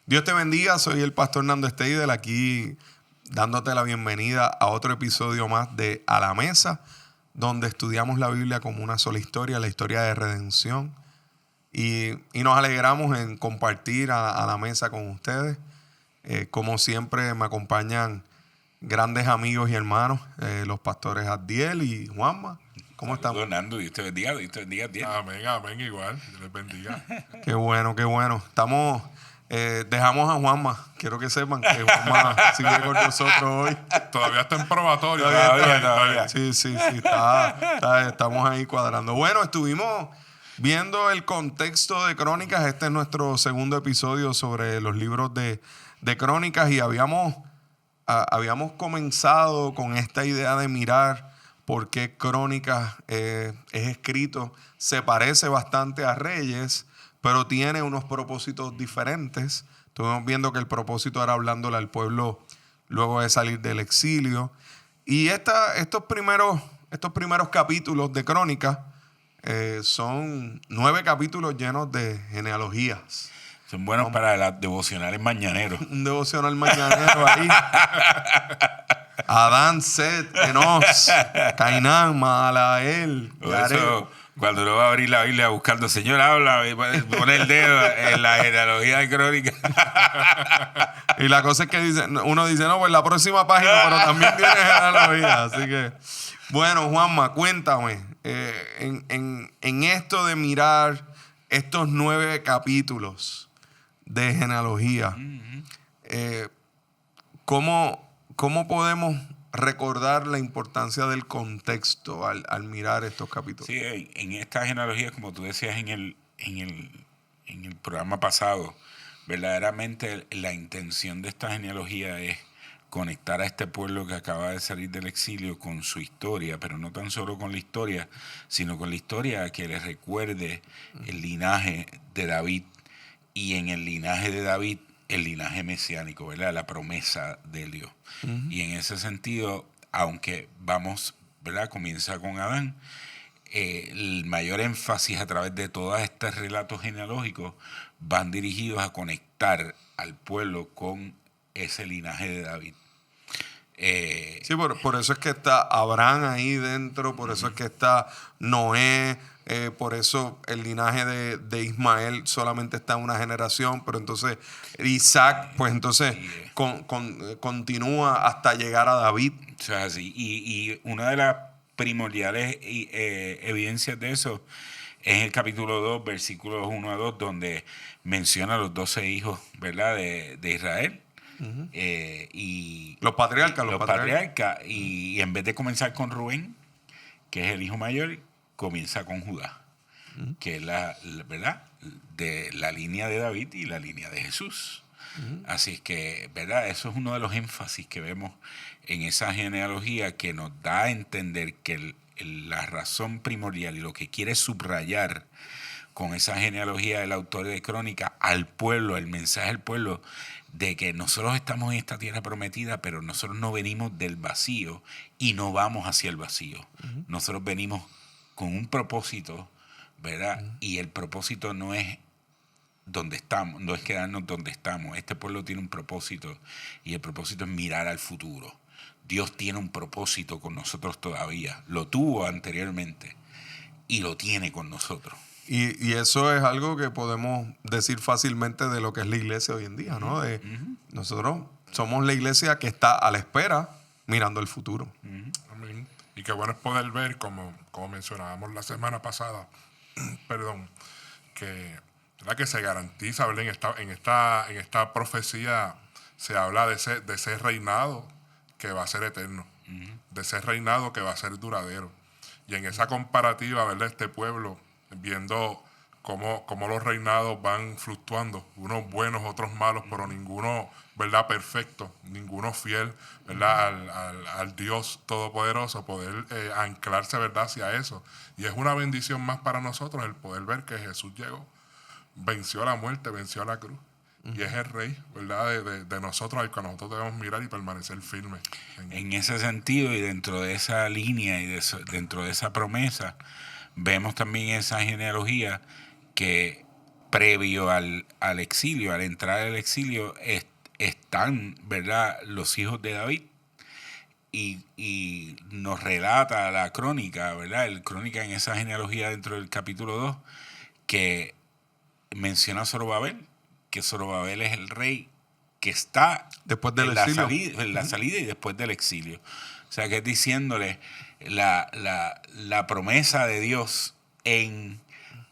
Dios te bendiga, soy el pastor Nando Steidel, aquí dándote la bienvenida a otro episodio más de A la Mesa, donde estudiamos la Biblia como una sola historia, la historia de redención. Y nos alegramos en compartir a la mesa con ustedes. Como siempre me acompañan grandes amigos y hermanos, los pastores Abdiel y Juanma. ¿Cómo están? Nando, Dios te bendiga, Abdiel. Amén, amén, igual. Dios les bendiga. Qué bueno, qué bueno. Dejamos a Juanma. Quiero que sepan que Juanma sigue con nosotros hoy. Todavía está en probatorio. Todavía. Sí, estamos ahí cuadrando. Bueno, estuvimos viendo el contexto de Crónicas. Este es nuestro segundo episodio sobre los libros de Crónicas y habíamos comenzado con esta idea de mirar por qué Crónicas es escrito. Se parece bastante a Reyes, pero tiene unos propósitos diferentes. Estuvimos viendo que el propósito era hablándole al pueblo luego de salir del exilio. Y estos primeros capítulos de Crónicas son 9 capítulos llenos de genealogías. Son buenos para las devocionales mañaneros. Un devocional mañanero ahí. Adán, Set, Enos, Cainán, Mahalael. Por eso, cuando uno va a abrir la Biblia buscando, Señor, habla, y pone el dedo en la genealogía de Crónicas. Y la cosa es que uno dice, no, pues la próxima página, pero también tiene genealogía. Así que, bueno, Juanma, cuéntame, en esto de mirar estos 9 capítulos de genealogía, ¿cómo podemos recordar la importancia del contexto al mirar estos capítulos? Sí, en esta genealogía, como tú decías en el programa pasado, verdaderamente la intención de esta genealogía es conectar a este pueblo que acaba de salir del exilio con su historia, pero no tan solo con la historia, sino con la historia que les recuerde el linaje de David, y en el linaje de David, el linaje mesiánico, ¿verdad? La promesa de Dios. Uh-huh. Y en ese sentido, aunque vamos, ¿verdad? Comienza con Adán, el mayor énfasis a través de todos estos relatos genealógicos van dirigidos a conectar al pueblo con ese linaje de David. Sí, por eso es que está Abraham ahí dentro, por eso es que está Noé, por eso el linaje de Ismael solamente está en una generación, pero entonces Isaac, pues entonces continúa hasta llegar a David. O sea, sí. Y una de las primordiales evidencias de eso es en el capítulo 2, versículos 1 a 2, donde menciona a los 12 hijos, ¿verdad? de Israel. Uh-huh. Y los patriarcas. Y en vez de comenzar con Rubén, que es el hijo mayor, comienza con Judá, uh-huh, que es la ¿verdad? De la línea de David y la línea de Jesús. Uh-huh. Así es que, ¿verdad? Eso es uno de los énfasis que vemos en esa genealogía, que nos da a entender que la razón primordial y lo que quiere subrayar con esa genealogía del autor de Crónica al pueblo, el mensaje al pueblo, de que nosotros estamos en esta tierra prometida, pero nosotros no venimos del vacío y no vamos hacia el vacío. Uh-huh. Nosotros venimos con un propósito, ¿verdad? Uh-huh. Y el propósito no es donde estamos, no es quedarnos donde estamos. Este pueblo tiene un propósito y el propósito es mirar al futuro. Dios tiene un propósito con nosotros todavía. Lo tuvo anteriormente y lo tiene con nosotros. Y eso es algo que podemos decir fácilmente de lo que es la iglesia hoy en día, ¿no? Uh-huh. Nosotros somos la iglesia que está a la espera, mirando el futuro. Uh-huh. Amén. Y qué bueno es poder ver, como mencionábamos la semana pasada, que, ¿verdad? Que se garantiza, ¿verdad? En esta profecía se habla de ese reinado que va a ser eterno, uh-huh, de ese reinado que va a ser duradero. Y en esa comparativa, ¿verdad? Este pueblo, viendo cómo los reinados van fluctuando, unos buenos, otros malos, pero ninguno, ¿verdad? Perfecto, ninguno fiel, ¿verdad? Al Dios Todopoderoso, poder anclarse, ¿verdad? Hacia eso. Y es una bendición más para nosotros el poder ver que Jesús llegó, venció la muerte, venció la cruz. Y es el Rey, ¿verdad? De nosotros, al que nosotros debemos mirar y permanecer firmes. En ese sentido, y dentro de esa línea y dentro de esa promesa, vemos también esa genealogía que previo al exilio, al entrar al exilio, están, ¿verdad?, los hijos de David. Y nos relata la crónica, ¿verdad? El crónica en esa genealogía dentro del capítulo 2, que menciona a Zorobabel, que Zorobabel es el rey que está Después del en exilio. la salida y después del exilio. O sea, que es diciéndole la promesa de Dios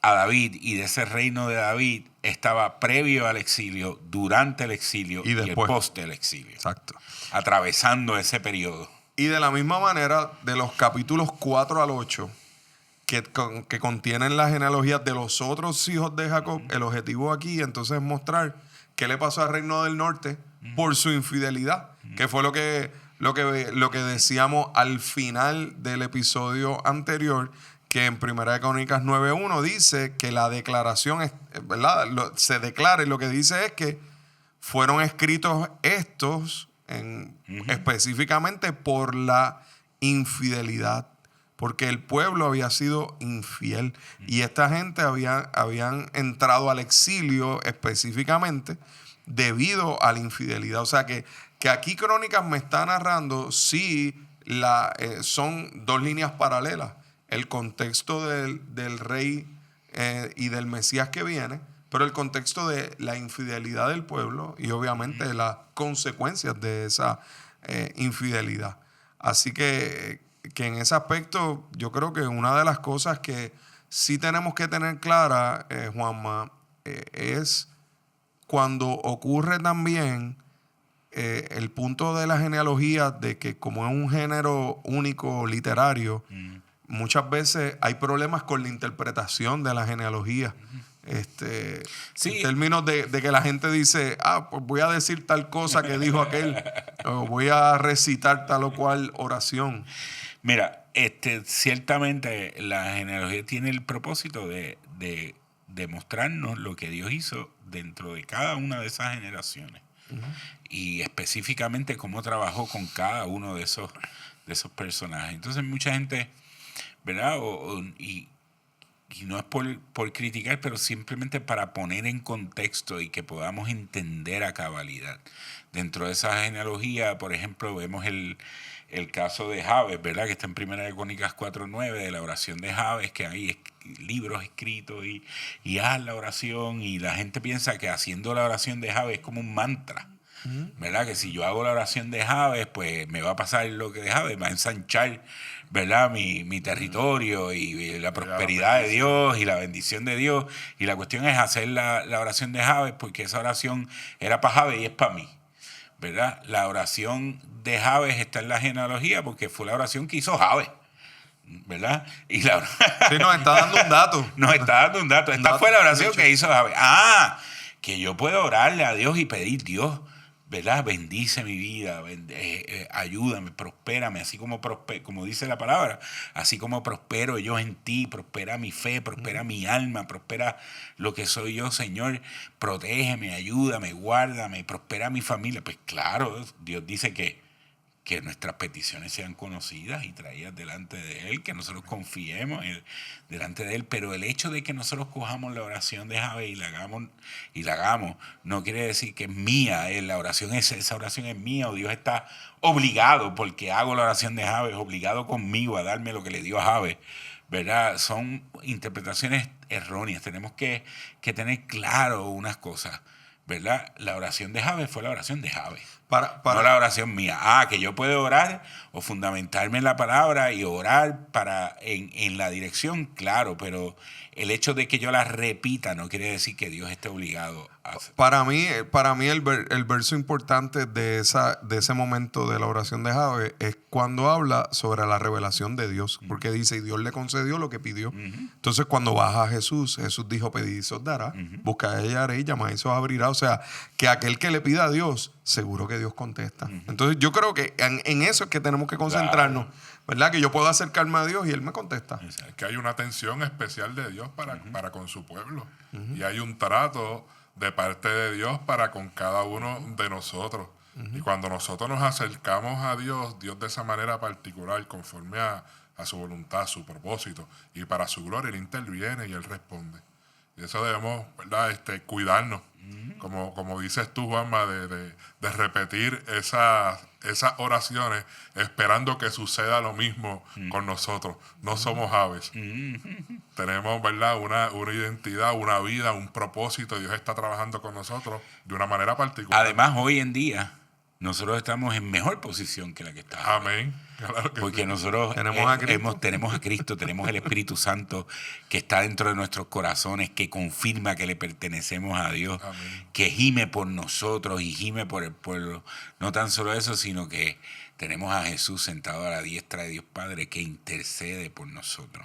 a David y de ese reino de David estaba previo al exilio, durante el exilio y el post del exilio. Exacto. Atravesando ese periodo. Y de la misma manera, de los capítulos 4 al 8, que contienen las genealogías de los otros hijos de Jacob, el objetivo aquí entonces es mostrar qué le pasó al reino del norte por su infidelidad, que fue lo que decíamos al final del episodio anterior, que en 1 Crónicas 9:1 dice que la declaración, ¿verdad? Se declara, y lo que dice es que fueron escritos estos específicamente por la infidelidad, porque el pueblo había sido infiel y esta gente habían entrado al exilio específicamente debido a la infidelidad. O sea que aquí Crónicas me está narrando, sí, son dos líneas paralelas. El contexto del rey y del Mesías que viene, pero el contexto de la infidelidad del pueblo y obviamente las consecuencias de esa infidelidad. Así que en ese aspecto yo creo que una de las cosas que sí tenemos que tener clara, Juanma, es cuando ocurre también el punto de la genealogía, de que como es un género único literario, muchas veces hay problemas con la interpretación de la genealogía. Sí. En términos de que la gente dice, pues voy a decir tal cosa que dijo aquel, o voy a recitar tal o cual oración. Mira, ciertamente la genealogía tiene el propósito de mostrarnos lo que Dios hizo dentro de cada una de esas generaciones. Y específicamente cómo trabajó con cada uno de esos personajes. Entonces mucha gente, ¿verdad? Y no es por criticar, pero simplemente para poner en contexto y que podamos entender a cabalidad. Dentro de esa genealogía, por ejemplo, vemos el caso de Jabes, ¿verdad? Que está en 1 Crónicas 4:9, de la oración de Jabes, que hay libros escritos y haz la oración, y la gente piensa que haciendo la oración de Jabes es como un mantra. ¿Verdad? Que si yo hago la oración de Jabes, pues me va a pasar lo que de Jabes, va a ensanchar, ¿verdad?, mi territorio y la prosperidad de Dios y la bendición de Dios. Y la cuestión es hacer la oración de Jabes, porque esa oración era para Jabes y es para mí, ¿verdad? La oración de Jabes está en la genealogía porque fue la oración que hizo Jabes, ¿verdad? Y Sí, nos está dando un dato. Nos está dando un dato. Esta fue la oración que hizo Jabes. Que yo puedo orarle a Dios y pedir, Dios, ¿verdad? Bendice mi vida, ayúdame, prospérame, así como dice la palabra, así como prospero yo en ti, prospera mi fe, prospera mi alma, prospera lo que soy yo, Señor, protégeme, ayúdame, guárdame, prospera mi familia. Pues claro, Dios dice que nuestras peticiones sean conocidas y traídas delante de Él, que nosotros confiemos delante de Él, pero el hecho de que nosotros cojamos la oración de Jabes y la hagamos, no quiere decir que es mía, esa oración es mía, o Dios está obligado, porque hago la oración de Jabes, obligado conmigo a darme lo que le dio a Jabes, ¿verdad? Son interpretaciones erróneas. Tenemos que tener claro unas cosas, ¿verdad? La oración de Jabes fue la oración de Jabes. No la oración mía. Que yo puedo orar o fundamentarme en la palabra y orar en la dirección, claro, pero el hecho de que yo la repita no quiere decir que Dios esté obligado a hacer. Para mí el verso importante de ese momento de la oración de Jabes es cuando habla sobre la revelación de Dios, porque dice, y Dios le concedió lo que pidió. Entonces cuando baja Jesús dijo, pedid y se os dará, buscad y hallaréis, llamad y se os abrirá. O sea, que aquel que le pida a Dios, seguro que Dios contesta. Entonces yo creo que en eso es que tenemos que concentrarnos, ¿verdad? Que yo puedo acercarme a Dios y Él me contesta. Es que hay una atención especial de Dios para con su pueblo. Y hay un trato de parte de Dios para con cada uno de nosotros. Y cuando nosotros nos acercamos a Dios, Dios de esa manera particular, conforme a su voluntad, a su propósito, y para su gloria, Él interviene y Él responde. Y eso debemos, ¿verdad? Cuidarnos. Como dices tú, Juanma, de repetir esas oraciones esperando que suceda lo mismo con nosotros. No somos aves. Tenemos, ¿verdad? Una identidad, una vida, un propósito. Dios está trabajando con nosotros de una manera particular. Además, hoy en día, nosotros estamos en mejor posición que la que estábamos. Amén. Claro que Porque sí. nosotros Tenemos a Cristo. tenemos a Cristo, tenemos el Espíritu Santo que está dentro de nuestros corazones, que confirma que le pertenecemos a Dios, Amén. que gime por nosotros y gime por el pueblo. No tan solo eso, sino que tenemos a Jesús sentado a la diestra de Dios Padre que intercede por nosotros.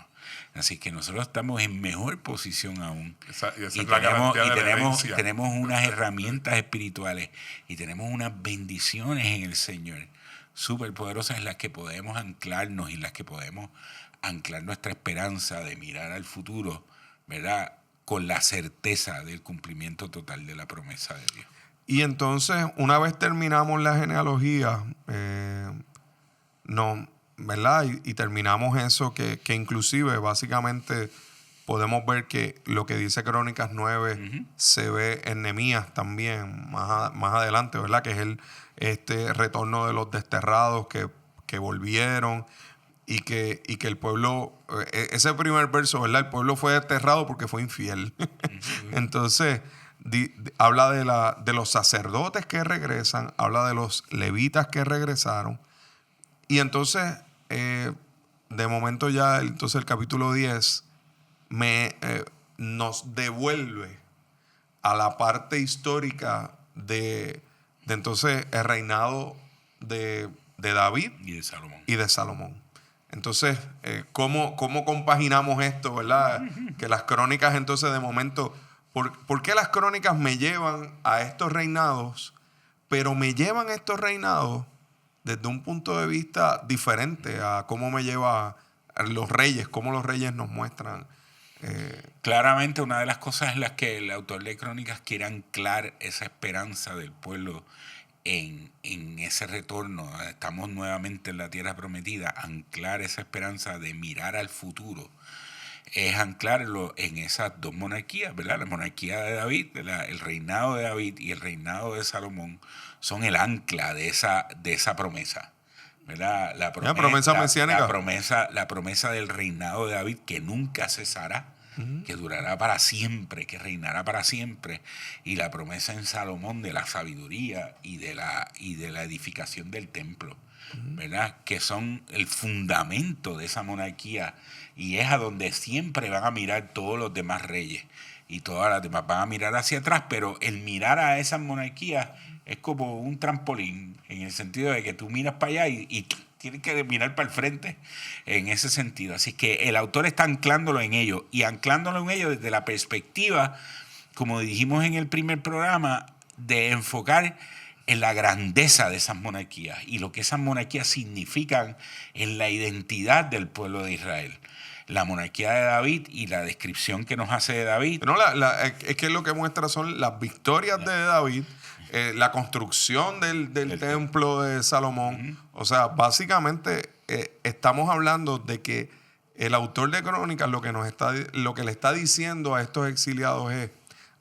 Así que nosotros estamos en mejor posición aún. Esa Y es la garantía de la herencia. tenemos unas herramientas espirituales y tenemos unas bendiciones en el Señor súper poderosas en las que podemos anclarnos y las que podemos anclar nuestra esperanza de mirar al futuro, ¿verdad? Con la certeza del cumplimiento total de la promesa de Dios. Y entonces, una vez terminamos la genealogía, no, ¿verdad? Y terminamos eso que inclusive básicamente podemos ver que lo que dice Crónicas 9 se ve en Nehemías también más adelante, ¿verdad? Que es el retorno de los desterrados que volvieron y que el pueblo, ese primer verso, ¿verdad? El pueblo fue desterrado porque fue infiel. Entonces, habla de los sacerdotes que regresan, habla de los levitas que regresaron. Y entonces, de momento ya, entonces el capítulo 10 nos devuelve a la parte histórica de entonces el reinado de David Y de Salomón. y de Salomón. Entonces, ¿cómo compaginamos esto, verdad? Que las crónicas entonces de momento, ¿por qué las crónicas me llevan a estos reinados, pero me llevan a estos reinados desde un punto de vista diferente a cómo me lleva a los reyes, cómo los reyes nos muestran? Claramente una de las cosas en las que el autor de Crónicas quiere anclar esa esperanza del pueblo en ese retorno, estamos nuevamente en la tierra prometida, anclar esa esperanza de mirar al futuro, es anclarlo en esas dos monarquías, ¿verdad? La monarquía de David, el reinado de David y el reinado de Salomón son el ancla de esa promesa, ¿verdad? La promesa mesiánica. La promesa del reinado de David que nunca cesará, que durará para siempre, que reinará para siempre, y la promesa en Salomón de la sabiduría y de la edificación del templo, ¿verdad? Que son el fundamento de esa monarquía y es a donde siempre van a mirar todos los demás reyes y todas las demás van a mirar hacia atrás, pero el mirar a esas monarquías es como un trampolín, en el sentido de que tú miras para allá y tienes que mirar para el frente en ese sentido. Así que el autor está anclándolo en ello y anclándolo en ello desde la perspectiva, como dijimos en el primer programa, de enfocar en la grandeza de esas monarquías y lo que esas monarquías significan en la identidad del pueblo de Israel. La monarquía de David y la descripción que nos hace de David. No, es que lo que muestra son las victorias de David, la construcción del templo de Salomón. O sea, básicamente estamos hablando de que el autor de Crónicas lo que le está diciendo a estos exiliados es: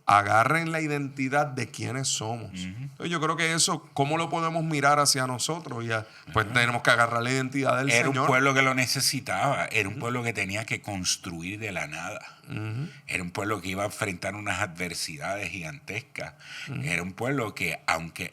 agarren la identidad de quiénes somos. Entonces yo creo que eso, ¿cómo lo podemos mirar hacia nosotros? Pues tenemos que agarrar la identidad del Era Señor. Un pueblo que lo necesitaba, era un pueblo que tenía que construir de la nada. Era un pueblo que iba a enfrentar unas adversidades gigantescas. Era un pueblo que aunque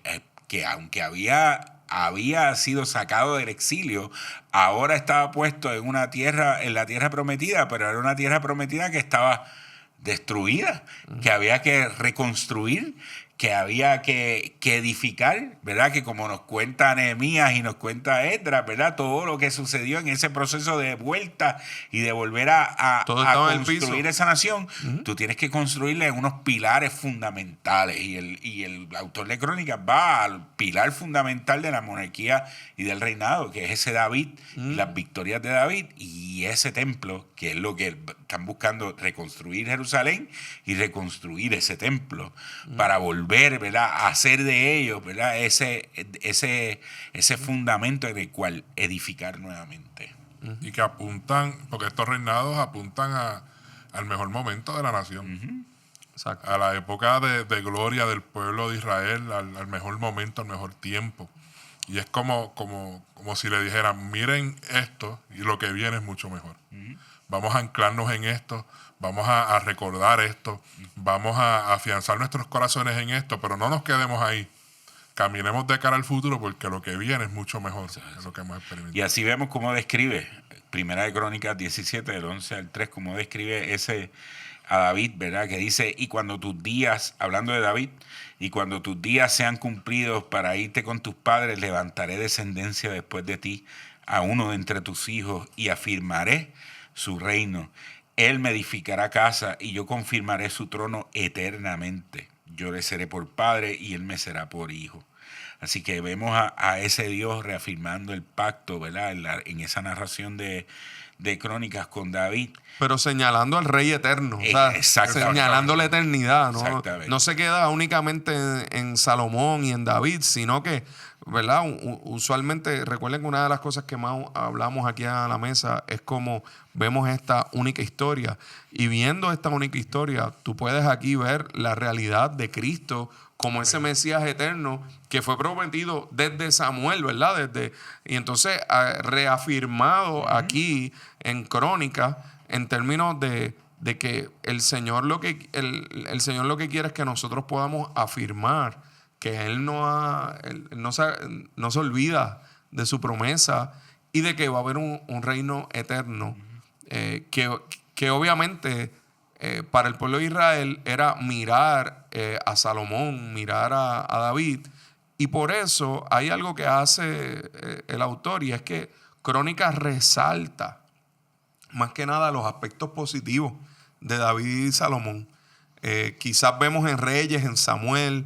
había sido sacado del exilio, ahora estaba puesto en la tierra prometida, pero era una tierra prometida que estaba destruida, que había que reconstruir, que había que edificar, ¿verdad? Que como nos cuenta Nehemías y nos cuenta Esdras, ¿verdad? Todo lo que sucedió en ese proceso de vuelta y de volver a construir esa nación, tú tienes que construirle unos pilares fundamentales y el autor de Crónicas va al pilar fundamental de la monarquía y del reinado, que es ese David, las victorias de David y ese templo, que es lo que están buscando, reconstruir Jerusalén y reconstruir ese templo para volver, ¿verdad?, a hacer de ellos, ¿verdad?, ese fundamento en el cual edificar nuevamente. Y que apuntan, porque estos reinados apuntan al mejor momento de la nación. Exacto. A la época de gloria del pueblo de Israel, al mejor momento, al mejor tiempo. Y es como si le dijeran, miren esto y lo que viene es mucho mejor. Vamos a anclarnos en esto, vamos a recordar esto, vamos a afianzar nuestros corazones en esto, pero no nos quedemos ahí. Caminemos de cara al futuro porque lo que viene es mucho mejor de lo que hemos experimentado. Y así vemos cómo describe, Primera de Crónicas 17, del 11 al 3, cómo describe a David, ¿verdad? Que dice, y cuando tus días, hablando de David, y cuando tus días sean cumplidos para irte con tus padres, levantaré descendencia después de ti a uno de entre tus hijos y afirmaré su reino. Él me edificará casa y yo confirmaré su trono eternamente. Yo le seré por padre y él me será por hijo. Así que vemos a ese Dios reafirmando el pacto, ¿verdad? En esa narración de Crónicas con David. Pero señalando al Rey eterno, o sea, Exactamente. señalando la eternidad, ¿no? Exactamente. No se queda únicamente en Salomón y en David, sino que, ¿verdad? Usualmente, recuerden que una de las cosas que más hablamos aquí a la mesa es como vemos esta única historia. Y viendo esta única historia, tú puedes aquí ver la realidad de Cristo como ese Mesías eterno que fue prometido desde Samuel, ¿verdad? Y entonces reafirmado aquí en Crónicas en términos de que el Señor lo que quiere es que nosotros podamos afirmar que Él no se olvida de su promesa y de que va a haber un reino eterno que obviamente para el pueblo de Israel era mirar a Salomón, mirar a David. Y por eso hay algo que hace el autor, y es que Crónicas resalta más que nada los aspectos positivos de David y Salomón. Quizás vemos en Reyes, en Samuel,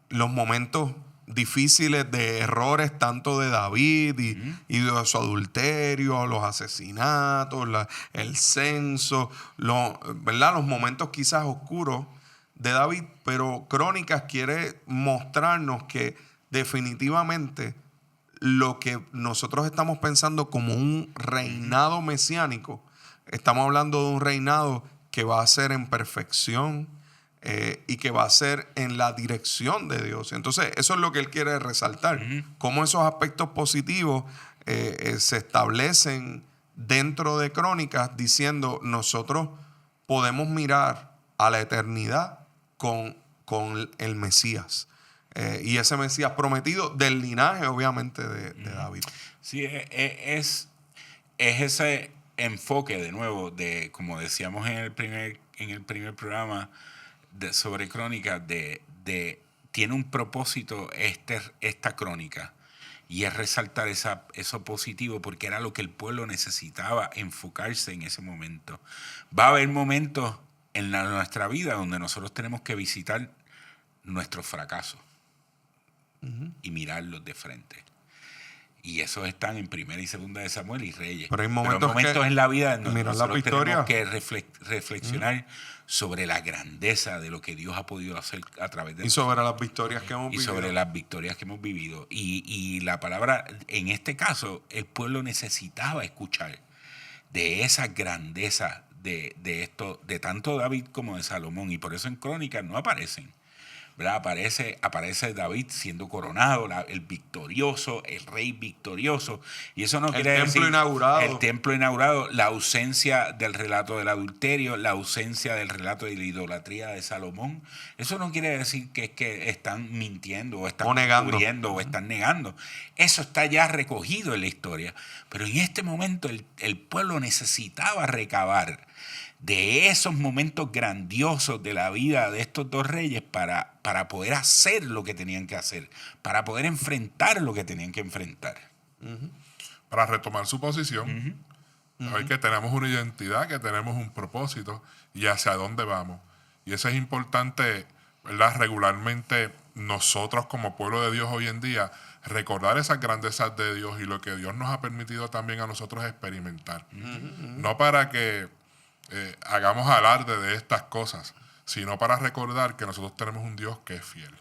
los momentos difíciles de errores tanto de David y de su adulterio, los asesinatos, el censo, ¿verdad? Los momentos quizás oscuros de David, pero Crónicas quiere mostrarnos que definitivamente lo que nosotros estamos pensando como un reinado mesiánico, estamos hablando de un reinado que va a ser en perfección, y que va a ser en la dirección de Dios. Entonces, eso es lo que él quiere resaltar. Cómo esos aspectos positivos se establecen dentro de Crónicas, diciendo, nosotros podemos mirar a la eternidad con el Mesías. Y ese Mesías prometido del linaje, obviamente, de David. Sí, es ese enfoque, de nuevo, de como decíamos en el primer programa, sobre Crónicas, tiene un propósito esta crónica, y es resaltar eso positivo, porque era lo que el pueblo necesitaba enfocarse en ese momento. Va a haber momentos en nuestra vida donde nosotros tenemos que visitar nuestros fracasos y mirarlos de frente. Y esos están en Primera y Segunda de Samuel y Reyes. Pero hay momentos en la vida en donde nosotros tenemos que reflexionar sobre la grandeza de lo que Dios ha podido hacer a través de nosotros. Y sobre las victorias que hemos vivido. Y sobre las victorias que hemos vivido. Y la palabra, en este caso, el pueblo necesitaba escuchar de esa grandeza de esto, de tanto David como de Salomón. Y por eso en Crónicas no aparecen, ¿verdad? Aparece David siendo coronado, el victorioso, el rey victorioso. Y eso no quiere decir el templo inaugurado, la ausencia del relato del adulterio, la ausencia del relato de la idolatría de Salomón. Eso no quiere decir que es que están mintiendo o están cubriendo o están negando. Eso está ya recogido en la historia. Pero en este momento el pueblo necesitaba recabar de esos momentos grandiosos de la vida de estos dos reyes para poder hacer lo que tenían que hacer, para poder enfrentar lo que tenían que enfrentar. Para retomar su posición, saber que tenemos una identidad, que tenemos un propósito y hacia dónde vamos. Y eso es importante, ¿verdad? Regularmente nosotros como pueblo de Dios hoy en día, recordar esas grandezas de Dios y lo que Dios nos ha permitido también a nosotros experimentar. No para que hagamos alarde de estas cosas, sino para recordar que nosotros tenemos un Dios que es fiel,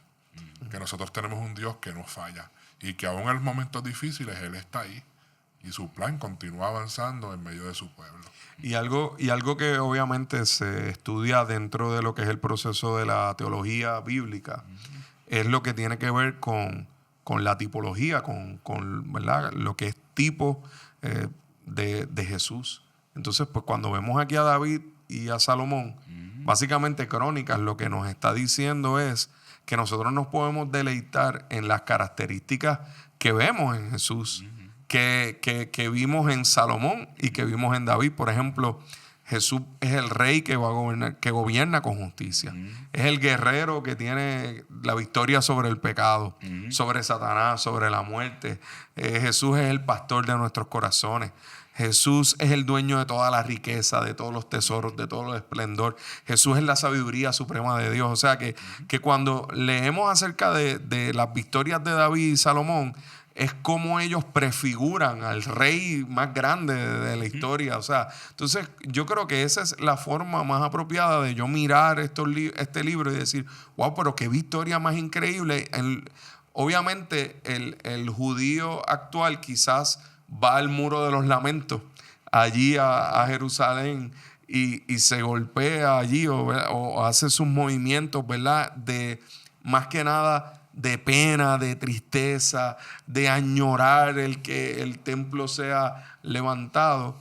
que nosotros tenemos un Dios que no falla y que aún en los momentos difíciles Él está ahí y su plan continúa avanzando en medio de su pueblo. Y algo que obviamente se estudia dentro de lo que es el proceso de la teología bíblica es lo que tiene que ver con la tipología, con ¿verdad? Lo que es tipo de Jesús. Entonces, pues cuando vemos aquí a David y a Salomón, básicamente Crónicas lo que nos está diciendo es que nosotros nos podemos deleitar en las características que vemos en Jesús, que vimos en Salomón y que vimos en David. Por ejemplo, Jesús es el rey que va a gobernar, que gobierna con justicia. Es el guerrero que tiene la victoria sobre el pecado, sobre Satanás, sobre la muerte. Jesús es el pastor de nuestros corazones. Jesús es el dueño de toda la riqueza, de todos los tesoros, de todo el esplendor. Jesús es la sabiduría suprema de Dios. O sea que cuando leemos acerca de las victorias de David y Salomón, es como ellos prefiguran al rey más grande de la historia. O sea, entonces yo creo que esa es la forma más apropiada de yo mirar este libro y decir, wow, pero qué victoria más increíble. Obviamente el judío actual quizás va al muro de los lamentos, allí a Jerusalén, y se golpea allí o hace sus movimientos, ¿verdad? De más que nada de pena, de tristeza, de añorar el que el templo sea levantado,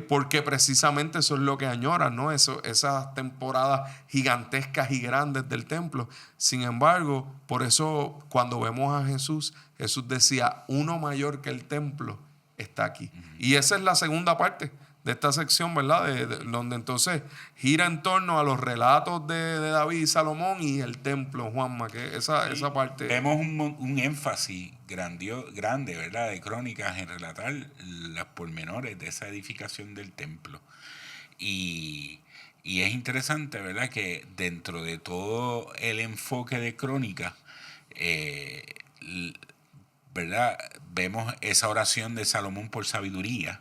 porque precisamente eso es lo que añoran, ¿no? Esas temporadas gigantescas y grandes del templo. Sin embargo, por eso cuando vemos a Jesús, Jesús decía, uno mayor que el templo está aquí. Y esa es la segunda parte de esta sección, ¿verdad? Donde entonces gira en torno a los relatos de David y Salomón y el templo, Juanma, que esa parte. Vemos un énfasis grande, ¿verdad? De Crónicas en relatar los pormenores de esa edificación del templo. Y es interesante, ¿verdad? Que dentro de todo el enfoque de Crónicas, ¿verdad? Vemos esa oración de Salomón por sabiduría,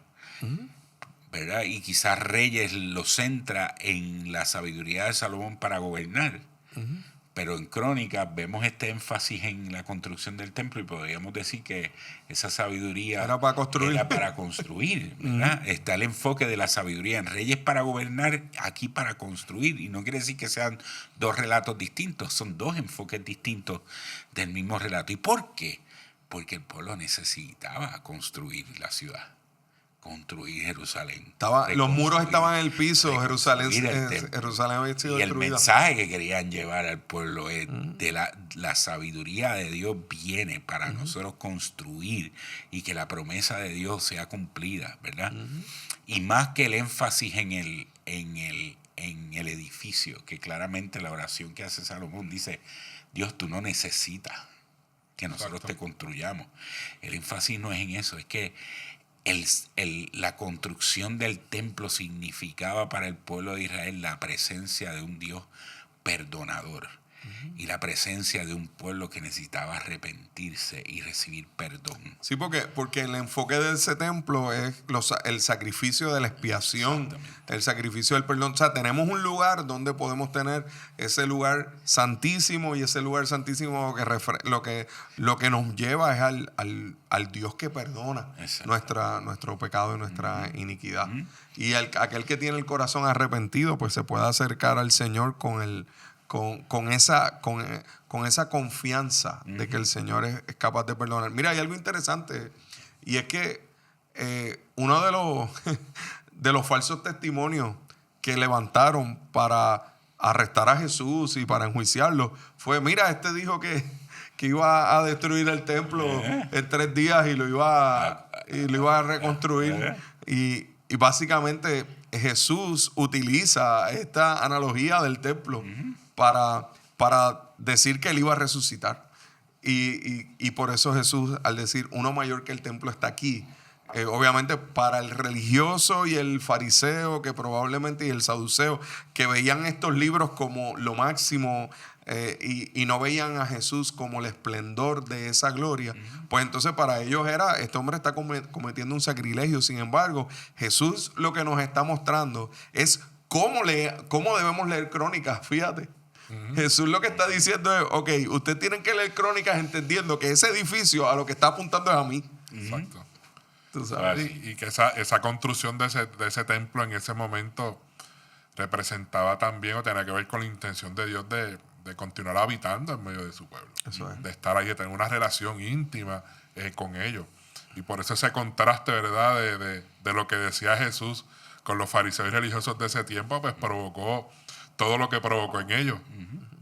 ¿verdad? Y quizás Reyes lo centra en la sabiduría de Salomón para gobernar, pero en Crónicas vemos este énfasis en la construcción del templo y podríamos decir que esa sabiduría era para construir, ¿verdad? Está el enfoque de la sabiduría en Reyes para gobernar, aquí para construir, y no quiere decir que sean dos relatos distintos, son dos enfoques distintos del mismo relato. ¿Y por qué? Porque el pueblo necesitaba construir la ciudad, construir Jerusalén. Los muros estaban en el piso, Jerusalén Y había sido destruida. el mensaje que querían llevar al pueblo es de la sabiduría de Dios viene para nosotros construir y que la promesa de Dios sea cumplida, ¿verdad? Y más que el énfasis en el edificio, que claramente la oración que hace Salomón dice, Dios, tú no necesitas que nosotros te construyamos. El énfasis no es en eso, es que la construcción del templo significaba para el pueblo de Israel la presencia de un Dios perdonador y la presencia de un pueblo que necesitaba arrepentirse y recibir perdón. Sí, porque el enfoque de ese templo es el sacrificio de la expiación, el sacrificio del perdón. O sea, tenemos un lugar donde podemos tener ese lugar santísimo, y ese lugar santísimo lo que nos lleva es al Dios que perdona nuestro pecado y nuestra iniquidad. Y aquel que tiene el corazón arrepentido, pues se puede acercar al Señor con esa confianza de que el Señor es capaz de perdonar. Mira, hay algo interesante, y es que uno de los falsos testimonios que levantaron para arrestar a Jesús y para enjuiciarlo fue, mira, este dijo que iba a destruir el templo en 3 días y lo iba a reconstruir. Y básicamente Jesús utiliza esta analogía del templo para decir que él iba a resucitar. Y por eso Jesús, al decir uno mayor que el templo está aquí, obviamente para el religioso y el fariseo que probablemente y el saduceo que veían estos libros como lo máximo y no veían a Jesús como el esplendor de esa gloria, pues entonces para ellos era, este hombre está cometiendo un sacrilegio. Sin embargo, Jesús lo que nos está mostrando es cómo debemos leer Crónicas, fíjate. Jesús lo que está diciendo es, ok, ustedes tienen que leer Crónicas entendiendo que ese edificio a lo que está apuntando es a mí. Exacto. tú sabes. Y que esa construcción de ese templo en ese momento representaba también o tenía que ver con la intención de Dios de continuar habitando en medio de su pueblo. Eso es. De estar ahí, de tener una relación íntima con ellos. Y por eso ese contraste, ¿verdad?, de lo que decía Jesús con los fariseos y religiosos de ese tiempo, pues provocó todo lo que provocó en ellos.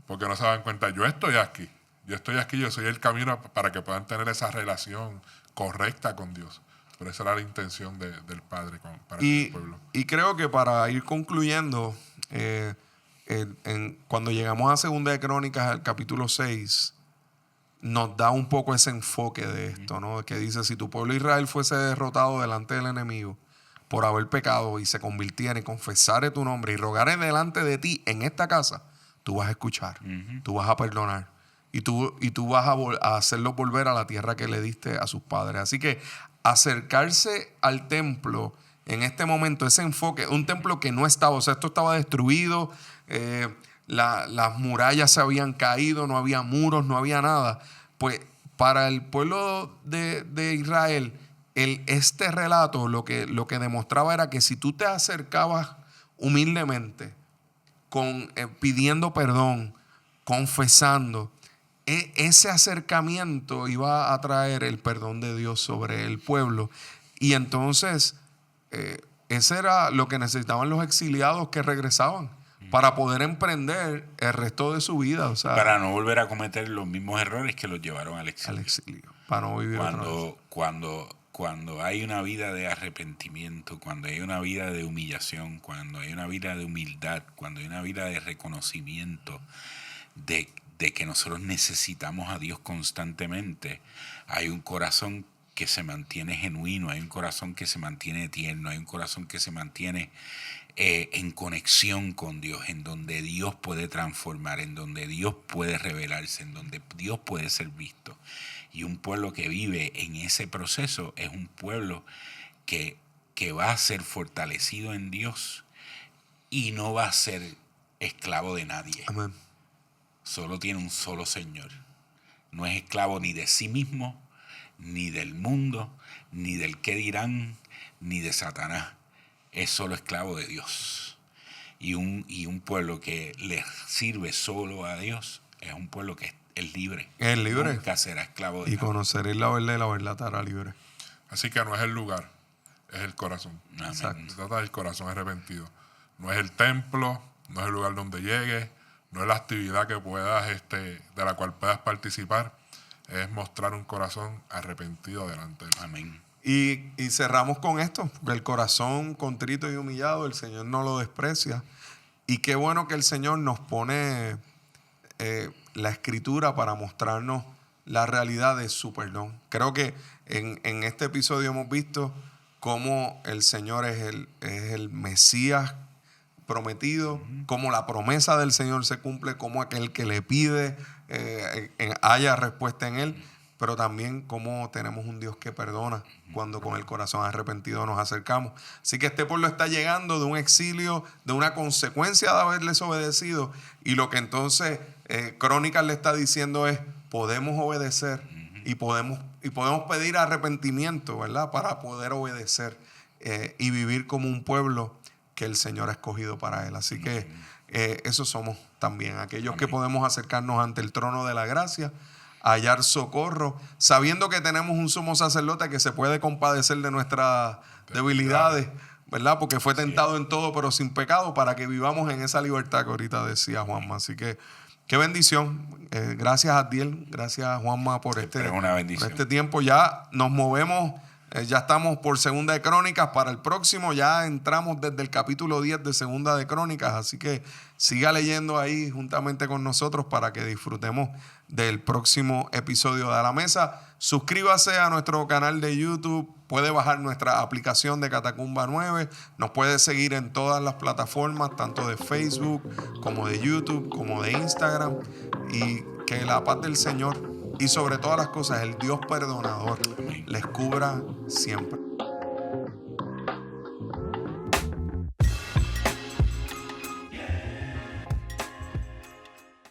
Porque no se dan cuenta, yo estoy aquí, yo soy el camino para que puedan tener esa relación correcta con Dios. Pero esa era la intención del Padre para el pueblo. Y creo que para ir concluyendo, cuando llegamos a Segunda de Crónicas, al capítulo 6, nos da un poco ese enfoque de esto, ¿no? Que dice, si tu pueblo Israel fuese derrotado delante del enemigo por haber pecado y se convirtiera y confesare tu nombre y rogare delante de ti en esta casa, tú vas a escuchar, tú vas a perdonar y tú vas a hacerlo volver a la tierra que le diste a sus padres. Así que acercarse al templo en este momento, ese enfoque, un templo que no estaba, o sea, esto estaba destruido, las murallas se habían caído, no había muros, no había nada. Pues para el pueblo de Israel, este relato lo que demostraba era que si tú te acercabas humildemente, pidiendo perdón, confesando, ese acercamiento iba a traer el perdón de Dios sobre el pueblo. Y entonces, ese era lo que necesitaban los exiliados que regresaban para poder emprender el resto de su vida. O sea, para no volver a cometer los mismos errores que los llevaron al exilio. Para no vivir otra vez. Cuando hay una vida de arrepentimiento, cuando hay una vida de humillación, cuando hay una vida de humildad, cuando hay una vida de reconocimiento de que nosotros necesitamos a Dios constantemente, hay un corazón que se mantiene genuino, hay un corazón que se mantiene tierno, hay un corazón que se mantiene en conexión con Dios, en donde Dios puede transformar, en donde Dios puede revelarse, en donde Dios puede ser visto. Y un pueblo que vive en ese proceso es un pueblo que va a ser fortalecido en Dios y no va a ser esclavo de nadie. Amén. Solo tiene un solo Señor. No es esclavo ni de sí mismo, ni del mundo, ni del qué dirán, ni de Satanás. Es solo esclavo de Dios. Y un pueblo que le sirve solo a Dios es un pueblo que es libre. Es libre. Nunca será esclavo de Y nada. conoceréis la verdad y la verdad te hará libre. Así que no es el lugar, es el corazón. Amén. Exacto. Se trata del corazón arrepentido. No es el templo, no es el lugar donde llegues, no es la actividad que puedas, de la cual puedas participar. Es mostrar un corazón arrepentido delante de Él. Amén. Y cerramos con esto, porque el corazón contrito y humillado, el Señor no lo desprecia. Y qué bueno que el Señor nos pone la Escritura para mostrarnos la realidad de su perdón. Creo que en este episodio hemos visto cómo el Señor es el Mesías prometido, cómo la promesa del Señor se cumple, cómo aquel que le pide haya respuesta en Él, pero también cómo tenemos un Dios que perdona cuando con el corazón arrepentido nos acercamos. Así que este pueblo está llegando de un exilio, de una consecuencia de haberles obedecido, y lo que entonces Crónicas le está diciendo es, podemos obedecer y podemos pedir arrepentimiento, ¿verdad? Para poder obedecer y vivir como un pueblo que el Señor ha escogido para Él. Así que esos somos también, aquellos que podemos acercarnos ante el trono de la gracia, hallar socorro, sabiendo que tenemos un sumo sacerdote que se puede compadecer de nuestras debilidades, ¿verdad? Porque fue tentado en todo, pero sin pecado, para que vivamos en esa libertad que ahorita decía Juanma. Así que, qué bendición. Gracias a Adiel, gracias Juanma por este tiempo. Ya nos movemos. Ya estamos por Segunda de Crónicas. Para el próximo ya entramos desde el capítulo 10 de Segunda de Crónicas. Así que siga leyendo ahí juntamente con nosotros para que disfrutemos del próximo episodio de A la Mesa. Suscríbase a nuestro canal de YouTube. Puede bajar nuestra aplicación de Catacumba 9. Nos puede seguir en todas las plataformas, tanto de Facebook como de YouTube, como de Instagram. Y que la paz del Señor y sobre todas las cosas, el Dios perdonador les cubra siempre.